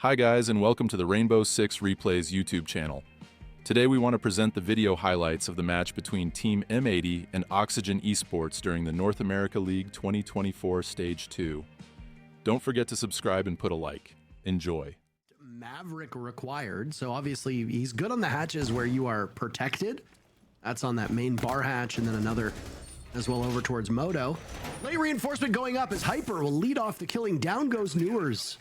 Hi guys, and welcome to the Rainbow Six Replays YouTube channel. Today we want to present the video highlights of the match between Team M80 and Oxygen Esports during the North America League 2024 Stage 2. Don't forget to subscribe and put a like. Enjoy. Maverick required, so obviously he's good on the hatches where you are protected. That's on that main bar hatch, and then another as well over towards Moto. Late reinforcement going up as Hyper will lead off the killing. Down goes Newers,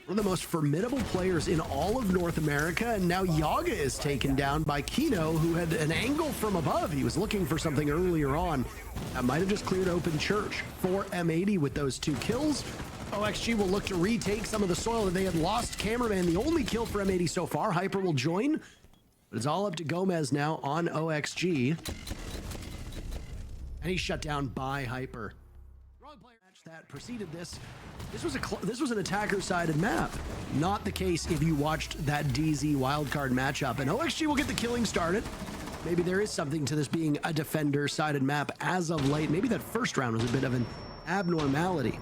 one of the most formidable players in all of North America, and now Yaga is taken down by Kino, who had an angle from above. He was looking for something earlier on. That might have just cleared open church for M80 with those 2 kills. OXG will look to retake some of the soil that they had lost. Cameraman, the only kill for M80 so far. Hyper will join, but it's all up to Gomez now on OXG. And he's shut down by Hyper. Wrong player match that preceded this. This was an attacker-sided map. Not the case if you watched that DZ Wildcard matchup. And OXG will get the killing started. Maybe there is something to this being a defender-sided map as of late. Maybe that first round was a bit of an abnormality.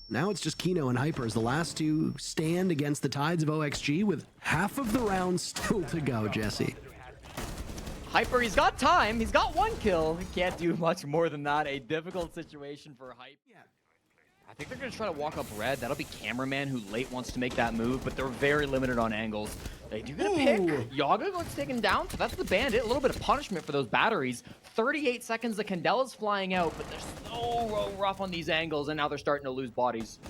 Now it's just Kino and Hyper as the last 2 stand against the tides of OXG with half of the round still to go, Jesse. Hyper, he's got time. He's got 1 kill. He can't do much more than that. A difficult situation for Hyper. Yeah. I think they're going to try to walk up red. That'll be Cameraman, who late wants to make that move, but they're very limited on angles. They do get a pick. Yaga gets taken down, so that's the Bandit. A little bit of punishment for those batteries. 38 seconds, the Candela's flying out, but they're so rough on these angles, and now they're starting to lose bodies.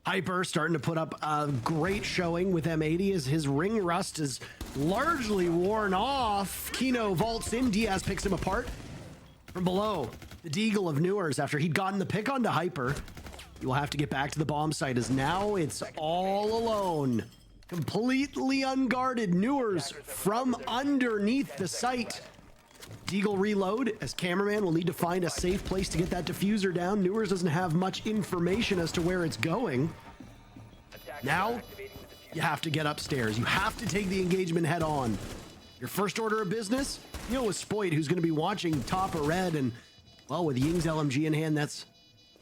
Hyper starting to put up a great showing with M80 as his ring rust is largely worn off. Kino vaults in, Diaz picks him apart from below. The Deagle of Newers, after he'd gotten the pick onto Hyper, you will have to get back to the bomb site as now it's all alone. Completely unguarded. Newers from underneath the site. Deagle reload as Cameraman will need to find a safe place to get that diffuser down. Newers doesn't have much information as to where it's going. Now, you have to get upstairs. You have to take the engagement head on. Your first order of business, deal with Spoit, who's going to be watching top of red, and well, with Ying's LMG in hand, that's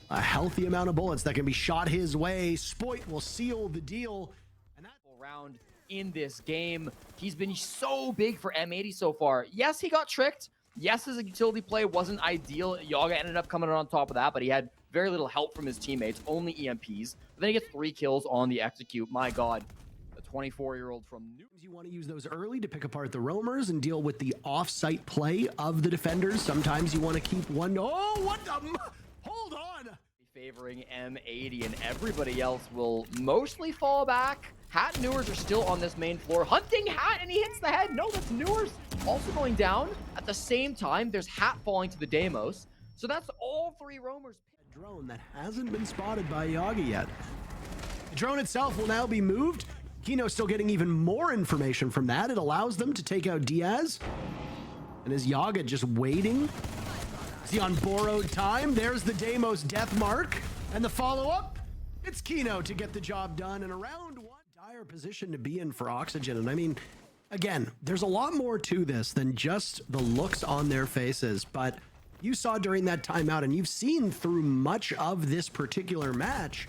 a healthy amount of bullets that can be shot his way. Spoit will seal the deal. And that round in this game, he's been so big for M80 so far. Yes, he got tricked. Yes, his utility play wasn't ideal. Yaga ended up coming on top of that, but he had very little help from his teammates, only EMPs. But then he gets 3 kills on the execute. My God, a 24-year-old from New. You want to use those early to pick apart the roamers and deal with the off-site play of the defenders. Sometimes you want to keep one. Oh, what the? Hold on. Favoring M80, and everybody else will mostly fall back. Hat and Newers are still on this main floor. Hunting Hat, and he hits the head. No, that's Newers also going down. At the same time, there's Hat falling to the Deimos. So that's all 3 roamers. A drone that hasn't been spotted by Yaga yet. The drone itself will now be moved. Kino still getting even more information from that. It allows them to take out Diaz. And is Yaga just waiting? Is he on borrowed time? There's the Deimos death mark. And the follow-up, it's Kino to get the job done. And around 1 dire position to be in for Oxygen. And I mean, again, there's a lot more to this than just the looks on their faces. But you saw during that timeout, and you've seen through much of this particular match,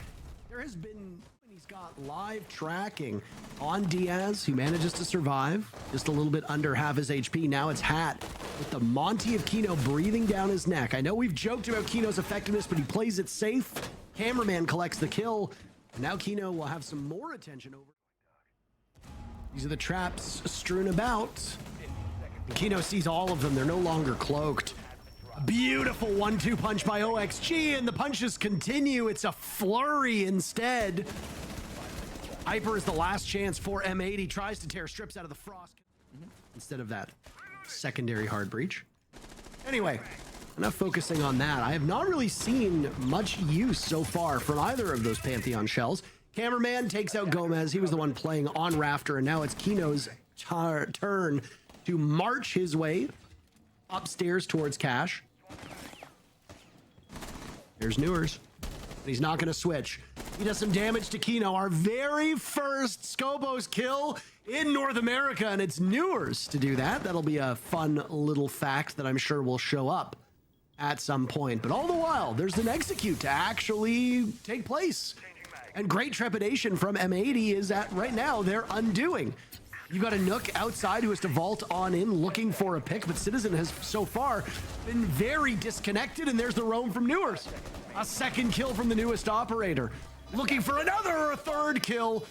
there has been... He's got live tracking on Diaz, who manages to survive just a little bit under half his HP. Now it's Hat with the Monty of Kino breathing down his neck. I know we've joked about Kino's effectiveness, but he plays it safe. Cameraman collects the kill. Now Kino will have some more attention over. These are the traps strewn about. And Kino sees all of them. They're no longer cloaked. A beautiful 1-2 punch by OXG, and the punches continue. It's a flurry instead. Hyper is the last chance for M80. Tries to tear strips out of the frost instead of that secondary hard breach. Anyway, enough focusing on that. I have not really seen much use so far from either of those Pantheon shells. Cameraman takes out Gomez. He was the one playing on Rafter, and now it's Kino's turn to march his way upstairs towards Cash. There's Newers. He's not going to switch. He does some damage to Kino. Our very first Scobos kill in North America, and it's Newers to do that. That'll be a fun little fact that I'm sure will show up at some point. But all the while, there's an execute to actually take place. And great trepidation from M80 is that right now they're undoing. You've got a Nook outside who has to vault on in looking for a pick, but Citizen has so far been very disconnected, and there's the roam from Newers. A second kill from the newest operator. Looking for another or a third kill.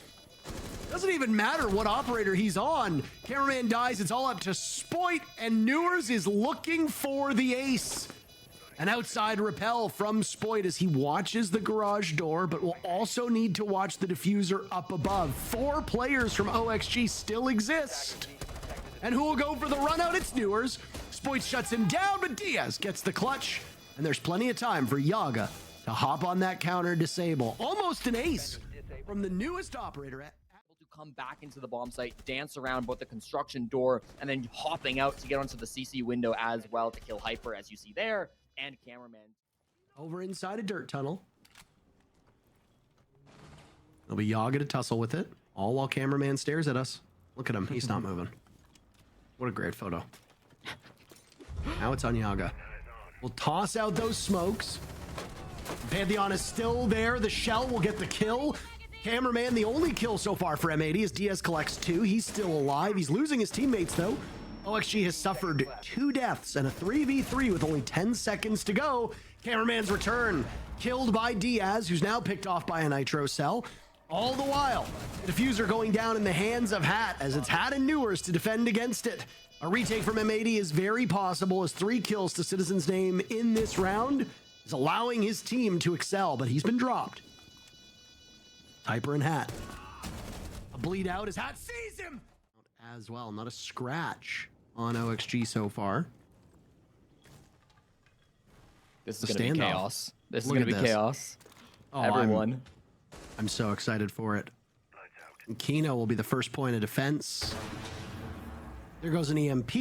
Doesn't even matter what operator he's on. Cameraman dies, it's all up to Spoit, and Newers is looking for the ace. An outside repel from Spoit as he watches the garage door, but will also need to watch the diffuser up above. 4 players from OXG still exist. And who will go for the run out? It's Newers. Spoit shuts him down, but Diaz gets the clutch. And there's plenty of time for Yaga to hop on that counter disable. Almost an ace from the newest operator. To come back into the bomb site, dance around both the construction door, and then hopping out to get onto the CC window as well to kill Hyper, as you see there. And cameraman over inside a dirt tunnel. There'll be Yaga to tussle with it, all while cameraman stares at us. Look at him, he's not moving. What a great photo. Now it's on Yaga. We'll toss out those smokes. Pantheon is still there. The shell will get the kill. Cameraman, the only kill so far for M80 as Diaz collects 2. He's still alive. He's losing his teammates though. OXG has suffered 2 deaths and a 3v3 with only 10 seconds to go. Cameraman's return, killed by Diaz, who's now picked off by a nitro cell. All the while, the diffuser going down in the hands of Hat, as it's Hat and Newers to defend against it. A retake from M80 is very possible, as 3 kills to Citizen's name in this round is allowing his team to excel, but he's been dropped. Hyper and Hat. A bleed out as Hat sees him! As well, not a scratch on OXG so far. This is going to be chaos. This is going to be chaos. Oh, Everyone. I'm so excited for it. And Kino will be the first point of defense. There goes an EMP.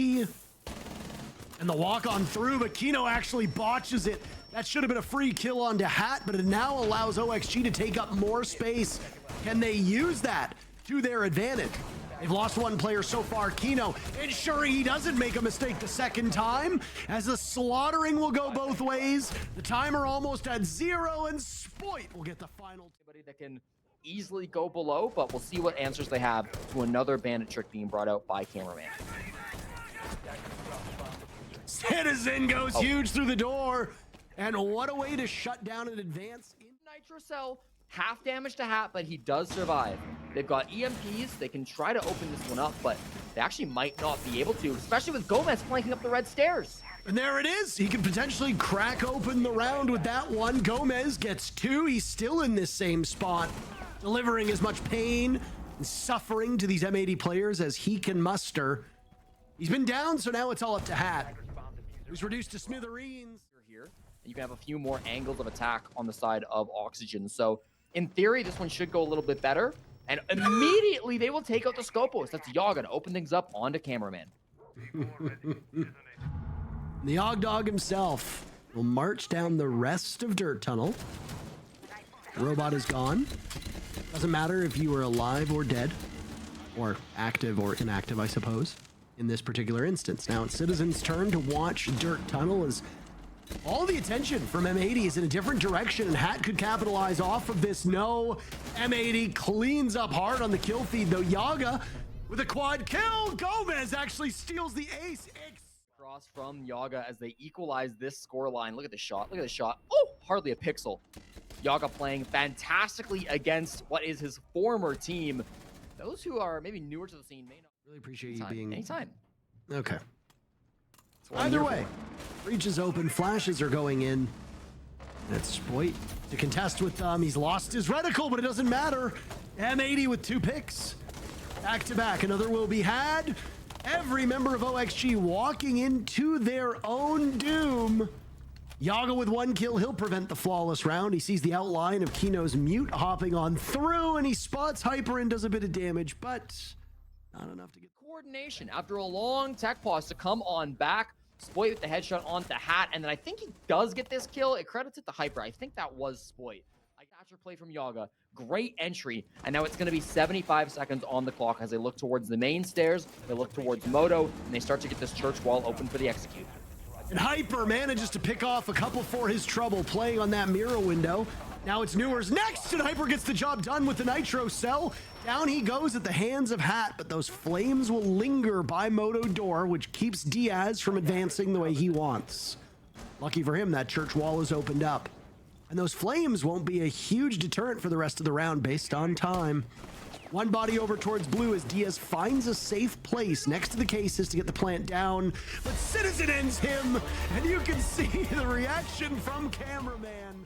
And the walk on through, but Kino actually botches it. That should have been a free kill onto Hat, but it now allows OXG to take up more space. Can they use that to their advantage? They've lost 1 player so far, Kino, ensuring he doesn't make a mistake the second time, as the slaughtering will go both ways. The timer almost at 0, and Spoit will get the final. Anybody that can easily go below, but we'll see what answers they have to another bandit trick being brought out by cameraman. Citizen goes huge through the door, and what a way to shut down an advance. Nitro cell. Half damage to Hat, but he does survive. They've got EMPs. They can try to open this one up, but they actually might not be able to, especially with Gomez flanking up the red stairs. And there it is. He can potentially crack open the round with that one. Gomez gets 2. He's still in this same spot, delivering as much pain and suffering to these M80 players as he can muster. He's been down, so now it's all up to Hat, who's reduced to smithereens. Here, and you can have a few more angles of attack on the side of Oxygen. So in theory, this one should go a little bit better. And immediately they will take out the Scopos. That's Yaga to open things up onto cameraman. The Ogdog himself will march down the rest of Dirt Tunnel. The robot is gone. Doesn't matter if you were alive or dead, or active or inactive, I suppose, in this particular instance. Now it's Citizen's turn to watch Dirt Tunnel as all the attention from M80 is in a different direction, and Hat could capitalize off of this. No, M80 cleans up hard on the kill feed, though. Yaga with a quad kill. Gomez actually steals the ace. Cross from Yaga as they equalize this scoreline. Look at the shot. Look at the shot. Oh, hardly a pixel. Yaga playing fantastically against what is his former team. Those who are maybe newer to the scene may not. Really appreciate you being... Anytime. Okay. Either way, breach is open, flashes are going in. And it's Spoit to contest with them. He's lost his reticle, but it doesn't matter. M80 with 2 picks. Back to back, another will be had. Every member of OXG walking into their own doom. Yaga with 1 kill, he'll prevent the flawless round. He sees the outline of Kino's mute hopping on through, and he spots Hyper and does a bit of damage, but not enough to get... Coordination after a long tech pause to come on back. Spoit with the headshot onto Hat, and then I think he does get this kill. It credits it to Hyper. I think that was Spoit. A catcher play from Yaga. Great entry, and now it's going to be 75 seconds on the clock as they look towards the main stairs. They look towards Moto, and they start to get this church wall open for the execute. And Hyper manages to pick off a couple for his trouble, playing on that mirror window. Now it's Newer's next, and Hyper gets the job done with the Nitro Cell. Down he goes at the hands of Hat, but those flames will linger by Moto Door, which keeps Diaz from advancing the way he wants. Lucky for him, that church wall is opened up. And those flames won't be a huge deterrent for the rest of the round based on time. One body over towards blue as Diaz finds a safe place next to the cases to get the plant down, but Citizen ends him, and you can see the reaction from cameraman.